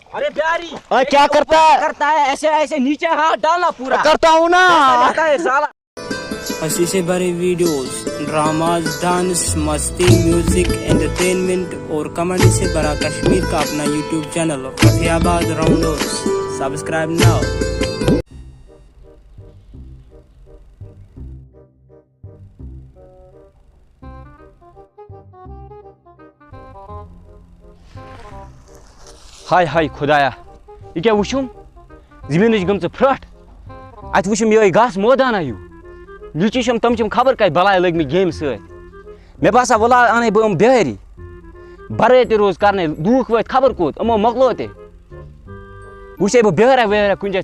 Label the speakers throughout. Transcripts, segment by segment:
Speaker 1: अरे प्यारी
Speaker 2: क्या करता है?
Speaker 1: करता है ऐसे ऐसे नीचे हाथ डालना पूरा
Speaker 2: करता हूँ ना।
Speaker 1: लगता है साला।
Speaker 3: हंसी से भरे वीडियोस, ड्रामाज, डांस, मस्ती, म्यूजिक, एंटरटेनमेंट और कमेडी से भरा कश्मीर का अपना YouTube channel Fatehabad rounders, subscribe now.
Speaker 1: हाय हाय खुदाया ये क्या वुशुम जमीन गम फ्रट अत वुशुम ये घास मैदान यू नीचे तम खबर कत बलाय लग गेम सत मे बसा वला अन बह बेहरी बरे ते रोज करने दूख वत खबर कोत अमो मकलो ते वुशे बह बेहरा वेहरा कुन जाय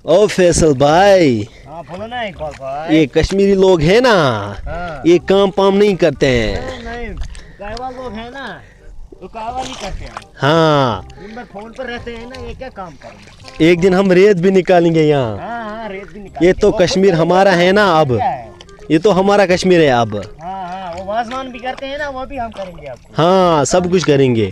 Speaker 2: ओ फैसल भाई,
Speaker 4: बोलो ना एक बार भाई।
Speaker 2: ये कश्मीरी लोग हैं ना, ये काम पाम नहीं करते हैं।
Speaker 4: नहीं गायवाल लोग हैं ना, तो गायवाल ही करते हैं।
Speaker 2: हाँ,
Speaker 4: दिन भर फोन पर रहते हैं ना, ये क्या काम करेंगे।
Speaker 2: एक दिन हम रेत भी निकालेंगे यहाँ।
Speaker 4: हाँ रेत भी निकाल।
Speaker 2: ये तो कश्मीर हमारा है ना अब, ये तो हमारा कश्मीर है अब।
Speaker 4: हाँ वो वाजमान भी करते हैं ना, वो भी हम करेंगे अब।
Speaker 2: हाँ सब कुछ करेंगे।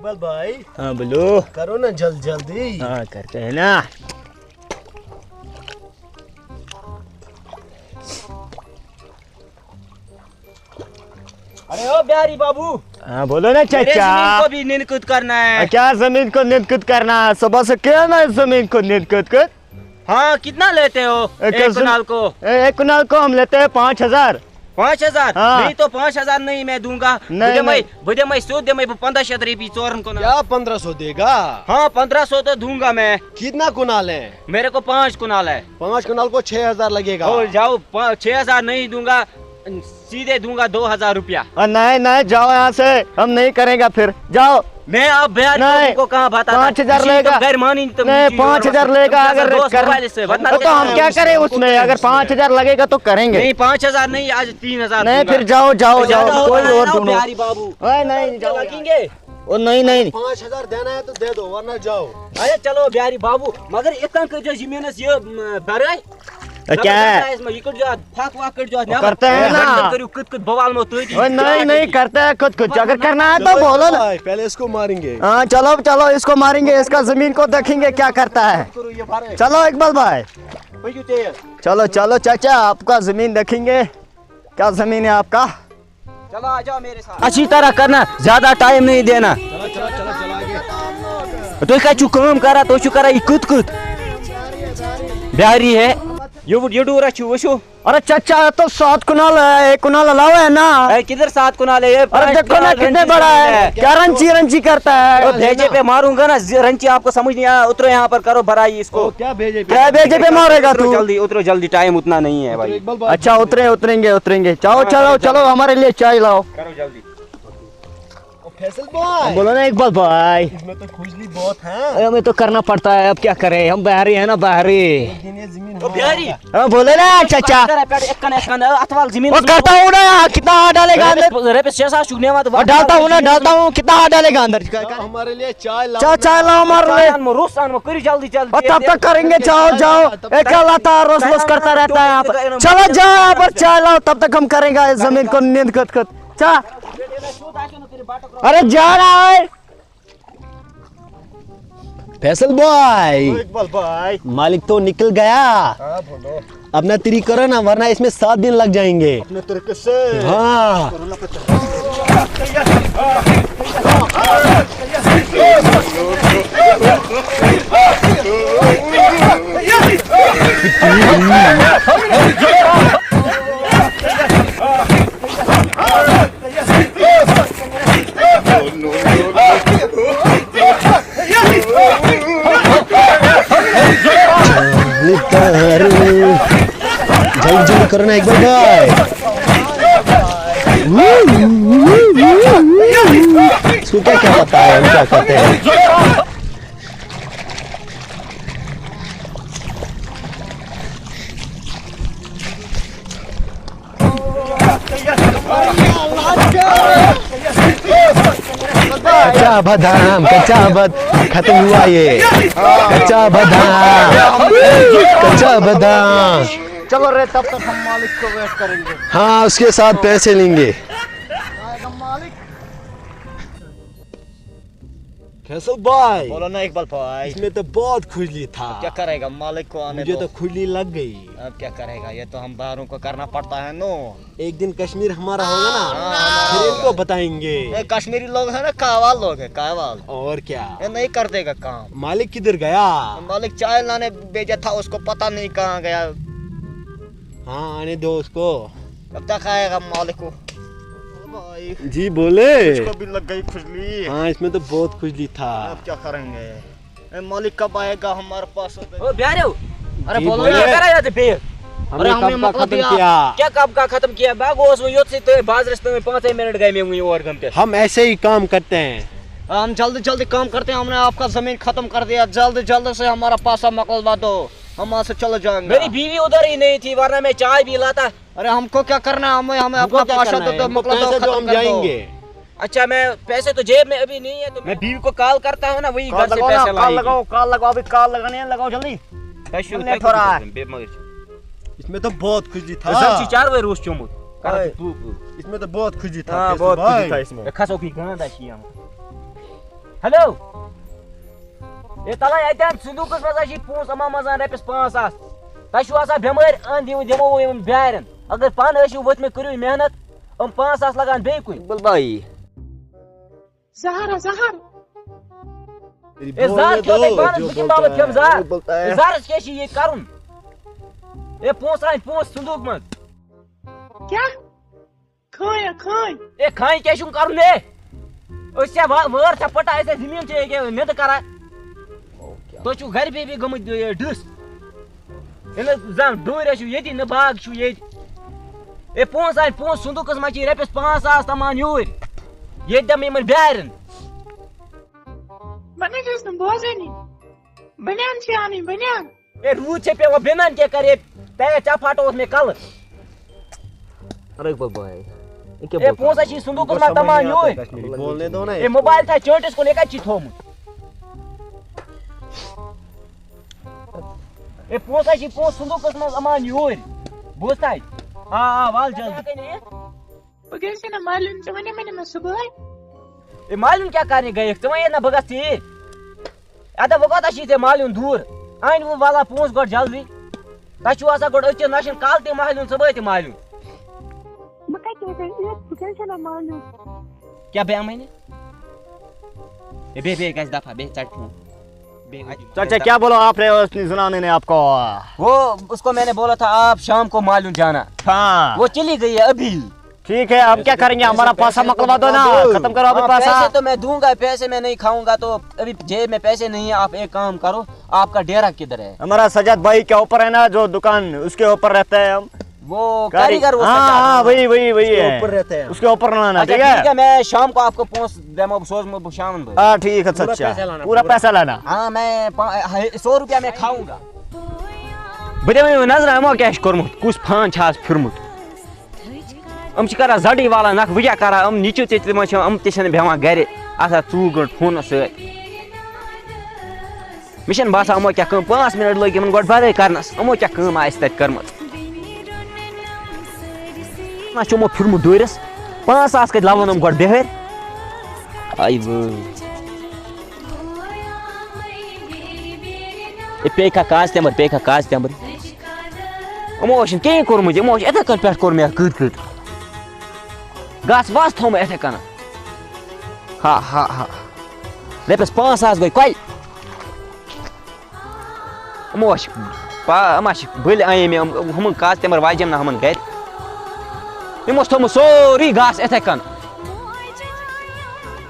Speaker 2: भाई
Speaker 4: हाँ बोलो,
Speaker 2: करो ना जल्दी।
Speaker 4: हाँ करते हैं ना।
Speaker 1: अरे ओ प्यारी बाबू,
Speaker 4: हाँ बोलो ना चाचा।
Speaker 1: को भी निनकुत करना है।
Speaker 4: क्या जमीन को निनकुत करना है? सुबह से क्या ना जमीन को निनकुत कर।
Speaker 1: हाँ कितना लेते हो एक कुनाल को?
Speaker 4: एक कुनाल को हम लेते हैं 5,000।
Speaker 1: 5,000?
Speaker 4: हाँ।
Speaker 1: नहीं तो 5,000 नहीं मैं दूंगा। बुधे मैं सूद दे मैं 1500 रुपये चोरन को।
Speaker 2: क्या 1500 देगा?
Speaker 1: हाँ 1500 तो दूंगा मैं।
Speaker 2: कितना कुनाल है?
Speaker 1: मेरे को 5 कुनाल है।
Speaker 2: 5 कुनाल को 6,000 लगेगा।
Speaker 1: हो जाओ 6,000 नहीं दूंगा, सीधे दूंगा 2,000 रुपया।
Speaker 4: नहीं जाओ यहाँ से, हम नहीं करेंगे फिर, जाओ।
Speaker 1: मैं अब बिहार को कहाँ बात
Speaker 4: 5,000 लेगा।
Speaker 1: गैर मानी तो
Speaker 4: नहीं 5,000 लेगा अगर तो हम क्या करें उसमें? अगर 5,000 लगेगा तो करेंगे।
Speaker 1: नहीं 5,000 नहीं, आज 3,000।
Speaker 4: नहीं फिर जाओ कोई और ढूंढो।
Speaker 1: प्यारी बाबू
Speaker 4: नहीं
Speaker 1: लगेंगे।
Speaker 4: ओ नहीं
Speaker 2: 5,000 देना है तो दे दो वरना जाओ।
Speaker 1: अरे चलो बिहारी बाबू, मगर इतना जो जमीन ये भराई
Speaker 4: क्या है?
Speaker 1: इसमें जो
Speaker 4: करते हैं ना।
Speaker 1: बवाल में
Speaker 4: नहीं करते हैं खुद अगर करना है तो बोलो ना।
Speaker 2: पहले इसको मारेंगे।
Speaker 4: हाँ चलो इसको मारेंगे, इसका जमीन को देखेंगे क्या करता है। चलो इकबाल भाई, चलो चाचा आपका जमीन देखेंगे। क्या जमीन है आपका?
Speaker 1: चलो आ जाओ मेरे साथ। अच्छी तरह करना, ज्यादा टाइम नहीं देना। तो क्या काम करा तो करा कुत बिहारी है ये डूरा छू।
Speaker 4: अरे चाचा तो 7 कुनाल है, 1 कुनाल अलावा है ना।
Speaker 1: किधर 7 कुनाल है?
Speaker 4: अरे देखो ना कितने बड़ा है। क्या रंची करता है?
Speaker 1: भेजे पे मारूंगा ना रंची, आपको समझ नहीं आया? उतरो यहाँ पर करो भराई इसको।
Speaker 2: क्या भेजे
Speaker 4: पे मारेगा तू?
Speaker 1: जल्दी उतरो जल्दी, टाइम उतना नहीं है भाई।
Speaker 4: अच्छा उतरेंगे। चलो हमारे लिए चाय लाओ।
Speaker 1: करो जल्दी।
Speaker 2: फैसल भाई
Speaker 4: बोलो ना इकबाल भाई।
Speaker 2: इसमें तो खुजली बहुत है।
Speaker 4: हमें तो करना पड़ता है, अब क्या करें, हम बाहरी है ना बाहरी।
Speaker 1: बिहारी
Speaker 4: बोले ना चाचा।
Speaker 1: अथवाल जमीन
Speaker 4: करता हूँ ना, कितना डालेगा अंदर? डालता हूँ कितना डालेगा अंदर?
Speaker 2: हमारे लिए चाय लाओ।
Speaker 4: चाय लाओ हमारे लिए।
Speaker 1: जल्दी
Speaker 4: तब तक करेंगे। जाओ एक लाता रोज करता रहता है यहाँ पर। चलो जाओ यहाँ पर चाय लाओ, तब तक हम करेंगे जमीन को नींद कत। अरे जा रहा है फैसल भाई। मालिक तो निकल गया। अब ना तेरी करो ना, वरना इसमें 7 दिन लग जाएंगे।
Speaker 2: अपने तरीके से।
Speaker 4: हाँ जल्दी करो ना एक बार भाई। इसको क्या पता है हम क्या करते हैं।
Speaker 2: कच्चा बादाम खत्म हुआ ये कच्चा बादाम।
Speaker 4: चलो रे, तब तक हम मालिक को वेट करेंगे।
Speaker 2: हाँ, उसके साथ पैसे लेंगे।
Speaker 4: आएगा मालिक।
Speaker 2: फैसल भाई,
Speaker 4: बोलो ना इकबाल भाई।
Speaker 2: इसमें तो बहुत खुजली था।
Speaker 4: क्या करेगा, मालिक को आने
Speaker 2: मुझे
Speaker 4: दो।
Speaker 2: तो खुजली लग गई।
Speaker 4: अब क्या करेगा, ये तो हम बाहरों को करना पड़ता है नो।
Speaker 2: एक दिन कश्मीर हमारा होगा ना, फिर इनको बताएंगे।
Speaker 4: ये कश्मीरी लोग हैं ना, कावाल लोग हैं, कावाल।
Speaker 2: और क्या,
Speaker 4: ये नहीं कर देगा काम।
Speaker 2: मालिक किधर गया?
Speaker 4: मालिक चाय लाने भेजा था, उसको पता नहीं कहाँ गया।
Speaker 2: हाँ, आने दो उसको।
Speaker 4: कब तक आएगा मालिक को?
Speaker 2: जी बोले।
Speaker 4: इसको भी लग गई खुजली।
Speaker 2: हाँ, इसमें तो बहुत खुजली था।
Speaker 4: अब क्या करेंगे? ए, मालिक कब आएगा हमारे पास?
Speaker 1: ओ प्यारे हो, अरे
Speaker 2: जी
Speaker 1: बोलो
Speaker 2: बोले।
Speaker 1: ना, करा जाते पे
Speaker 2: हमने
Speaker 4: हमने
Speaker 2: कब का
Speaker 4: मतलब
Speaker 2: खत्म
Speaker 4: दिया।
Speaker 2: किया?
Speaker 1: क्या कब का खत्म किया? बागोस वो योत से तो बाजरस में 5 मिनट गए में और घंटे।
Speaker 2: हम ऐसे ही काम करते हैं।
Speaker 4: हम जल्दी जल्दी काम करते हैं। हमने आपका जमीन खत्म कर दिया। जल्दी जल्दी से हमारा पासा मकलवा दो, हम वहाँ से चले जाएंगे।
Speaker 1: मेरी बीवी उधर ही नहीं थी, वरना मैं चाय भी लाता।
Speaker 4: अरे हमको क्या करना है? हमें
Speaker 2: हमको
Speaker 4: अपना
Speaker 2: क्या
Speaker 4: पासा
Speaker 2: करना
Speaker 4: दो
Speaker 2: है?
Speaker 4: तो
Speaker 2: हमको
Speaker 4: मकलवा
Speaker 2: पैसे दो,
Speaker 4: खत्म
Speaker 2: हम
Speaker 4: कर दो।
Speaker 2: जाएंगे।
Speaker 1: अच्छा, मैं पैसे तो जेब में अभी नहीं है, तो मैं बीवी को कॉल करता हूँ ना, वही घर से
Speaker 4: लगाओ
Speaker 1: पैसे
Speaker 4: ना, कॉल
Speaker 1: लाएगी।
Speaker 4: लगाओ, कॉल लगाओ। अभी कॉल लगानी है, लगाओ जल्दी।
Speaker 1: Taşıyor,
Speaker 4: Ne para?
Speaker 2: इसमें तो बहुत खुजली था।
Speaker 1: Özel çağır ve Rus çomut.
Speaker 4: Ay.
Speaker 2: इसमें तो बहुत खुजली था।
Speaker 4: हाँ,
Speaker 2: फैसल
Speaker 4: बहुत
Speaker 2: भाई।
Speaker 4: खुशी था इसमें।
Speaker 1: Kaso ki gana da şey ama. Hello. Tala ayten sundukuz mazaji pons ama mazan repes 5 Taşu asa bemar an demo yem bairen. Agar pan aşu vat me kuru mehnat, 5 lagan bey koy.
Speaker 4: Iqbal भाई,
Speaker 5: Zahra.
Speaker 2: मेरी
Speaker 1: Zar
Speaker 2: बोलने
Speaker 1: kyo
Speaker 2: दो,
Speaker 1: te pan
Speaker 2: जो
Speaker 1: bukin
Speaker 2: बोलता
Speaker 1: babat kem
Speaker 2: है।
Speaker 1: zar.
Speaker 4: बोलता है।
Speaker 1: Zar keşi ye karun. Pons sunduk maz.
Speaker 5: Kya? Khoy.
Speaker 1: Khain keşun karun ne? Ösya var çapata ऐसे जमीन चाहिए के ने तो करा. तो छु घर पे भी गमत डस. Ele zan doire şu yedi ne bag şu yedi. Pons sunduk kız maçı repes 5 taman yur. Yedem imen bairen.
Speaker 5: Bana diyorsun bozeni. Banyan çiğani, banyan.
Speaker 1: Ru çepe o bemen ke करे te çapato उसमें कल.
Speaker 4: अरे इकबाल भाई,
Speaker 1: Pons açı sunduk kız taman yur.
Speaker 2: मेरी बोलने दो ना।
Speaker 1: Mobil था चोटिस को लेकर चिथोम. Pons sunduk kız aman yur. Bostay. Ha val जल्दी.
Speaker 5: Bugün sana malum zamane में सुबह.
Speaker 1: मालूम क्या करने गए तुम्हें ना बगस थी आता वगत अच्छी थे मालूम दूर आइन वो वाला पोंस गड जल्दी तचु आसा गड अच्छे नशन काल ते मालूम सब ते मालूम
Speaker 5: Maka कहते हैं bugün sana malum.
Speaker 1: क्या बे मैंने बे गाइस दफा बे चट बे
Speaker 4: चाचा क्या बोलो आपने उस जनाने ने आपको?
Speaker 1: वो उसको मैंने बोला था आप शाम को मालूम जाना
Speaker 4: हाँ,
Speaker 1: वो चली गई है अभी
Speaker 4: ठीक है। अब क्या करेंगे? हमारा पासा मकलवा दो ना, खत्म करो अभी पासा।
Speaker 1: पैसे तो मैं दूंगा, पैसे मैं नहीं खाऊंगा, तो अभी जेब में पैसे नहीं है। आप एक काम करो, आपका डेरा किधर है?
Speaker 4: हमारा सजाद भाई के ऊपर है ना जो दुकान, उसके ऊपर रहते हैं हम।
Speaker 1: वो कारीगर वो
Speaker 4: हाँ
Speaker 1: सजाद।
Speaker 4: हाँ, वही है।
Speaker 2: ऊपर रहते हैं।
Speaker 4: उसके ऊपर लाना,
Speaker 1: अच्छा
Speaker 4: ठीक
Speaker 1: ठीक है,
Speaker 4: है?
Speaker 1: मैं शाम को आपको पहुंच देमो सोच में शाम में।
Speaker 4: हाँ ठीक है सच्चा, पूरा पैसा लाना।
Speaker 1: हाँ मैं 100 रुपया मैं खाऊंगा। बड़े में नजर आमो क्या कोरमुत कुछ फान छास फिरमुत हम करा जड़ी वाला नख वजह करा हम नीचे हम तेन बेवान गर आसा 2 गंट फोन मिशन बासा अमो क्या 5 मिनट लगे गो बदे करनस अमो क्या तक कर्म चमो फिरमुत दूरस 5 कत लवन हम गो बेहर आई पेखा काज तमर अमो कहीं कोर्मुत यमो इथे कन पे कोर मे कट गास वास थोम इथे कन हा रपस 5 गई कल अमो बल आये मे हम काज तमर वाजम ना हम गर यमो थोम सोरी गास इथे कन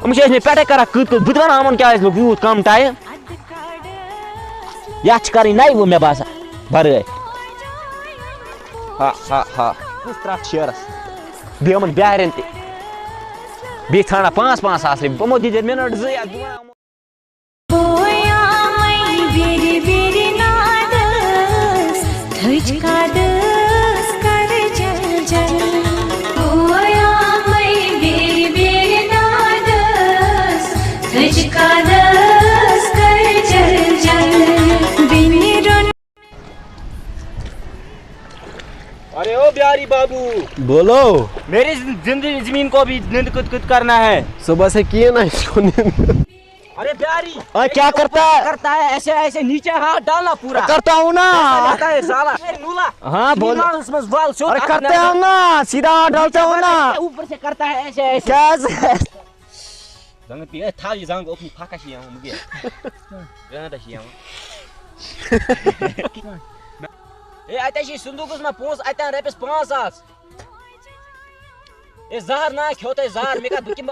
Speaker 1: मे पे करा कट बुत वन हम क्या लोग यूत कम टाइम या नाई वो मे बासा बर हा कुछ शेरस बेमन बेहरन बे ठाना 5 सास बमो दीजिए मिनट 2 अरे ओ बिहारी बाबू,
Speaker 2: बोलो।
Speaker 1: मेरी जिंदगी जमीन को भी नींद कुछ करना है।
Speaker 2: सुबह से किए ना इसको नींद।
Speaker 1: अरे बिहारी
Speaker 4: क्या करता है?
Speaker 1: करता है ऐसे ऐसे नीचे हाथ डालना पूरा
Speaker 4: करता हूँ ना।
Speaker 1: करता है साला। अरे नूला,
Speaker 4: हाँ बोल।
Speaker 1: उसमें बाल शोध
Speaker 4: अरे करते हो ना, सीधा हाथ डालते हो ना।
Speaker 1: ऊपर से करता है ऐसे ऐसे।
Speaker 4: कैसे?
Speaker 1: Jangan pilih tali, jangan kau punya pakai sih yang mungkin. Jangan ada sih yang. Até sih sundukus mah pons, até repes ponsas. Zahar na, kau teh zahar, mereka bikin